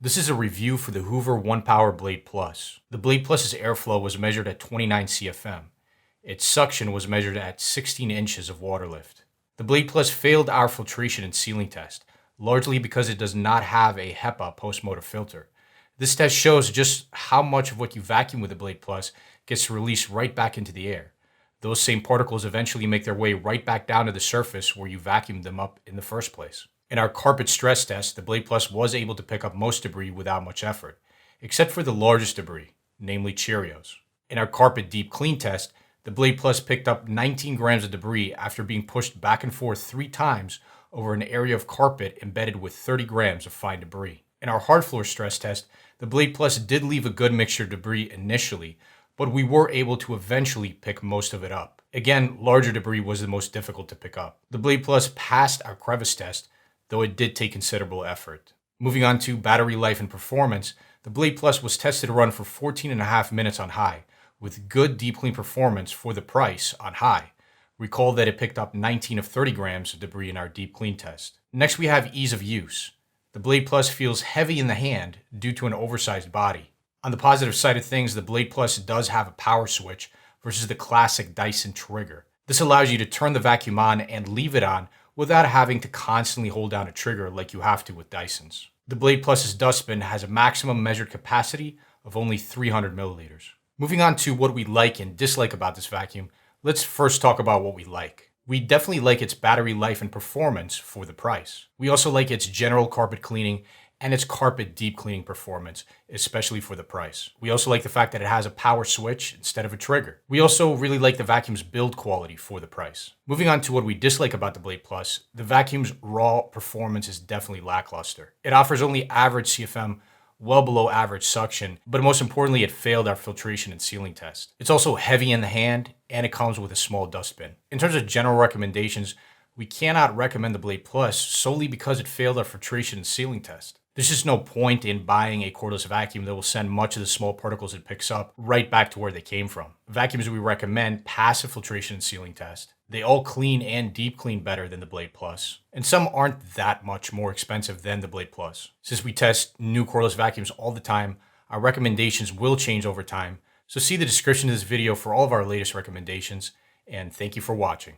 This is a review for the Hoover ONEPWR Blade Plus. The Blade Plus's airflow was measured at 29 CFM. Its suction was measured at 16 inches of water lift. The Blade Plus failed our filtration and sealing test, largely because it does not have a HEPA post-motor filter. This test shows just how much of what you vacuum with the Blade Plus gets released right back into the air. Those same particles eventually make their way right back down to the surface where you vacuumed them up in the first place. In our carpet stress test, the Blade Plus was able to pick up most debris without much effort, except for the largest debris, namely Cheerios. In our carpet deep clean test, the Blade Plus picked up 19 grams of debris after being pushed back and forth 3 times over an area of carpet embedded with 30 grams of fine debris. In our hard floor stress test, the Blade Plus did leave a good mixture of debris initially, but we were able to eventually pick most of it up. Again, larger debris was the most difficult to pick up. The Blade Plus passed our crevice test, though it did take considerable effort. Moving on to battery life and performance, the Blade Plus was tested to run for 14.5 minutes on high, with good deep clean performance for the price on high. Recall that it picked up 19 of 30 grams of debris in our deep clean test. Next, we have ease of use. The Blade Plus feels heavy in the hand due to an oversized body. On the positive side of things, the Blade Plus does have a power switch versus the classic Dyson trigger. This allows you to turn the vacuum on and leave it on without having to constantly hold down a trigger like you have to with Dysons. The Blade Plus's dustbin has a maximum measured capacity of only 300 milliliters. Moving on to what we like and dislike about this vacuum, let's first talk about what we like. We definitely like its battery life and performance for the price. We also like its general carpet cleaning and its carpet deep cleaning performance, especially for the price. We also like the fact that it has a power switch instead of a trigger. We also really like the vacuum's build quality for the price. Moving on to what we dislike about the Blade Plus, the vacuum's raw performance is definitely lackluster. It offers only average CFM, well below average suction, but most importantly, it failed our filtration and sealing test. It's also heavy in the hand, and it comes with a small dustbin. In terms of general recommendations, we cannot recommend the Blade Plus solely because it failed our filtration and sealing test. There's just no point in buying a cordless vacuum that will send much of the small particles it picks up right back to where they came from. Vacuums we recommend pass a filtration and sealing test. They all clean and deep clean better than the Blade Plus, and some aren't that much more expensive than the Blade Plus. Since we test new cordless vacuums all the time, our recommendations will change over time, so see the description of this video for all of our latest recommendations, and thank you for watching.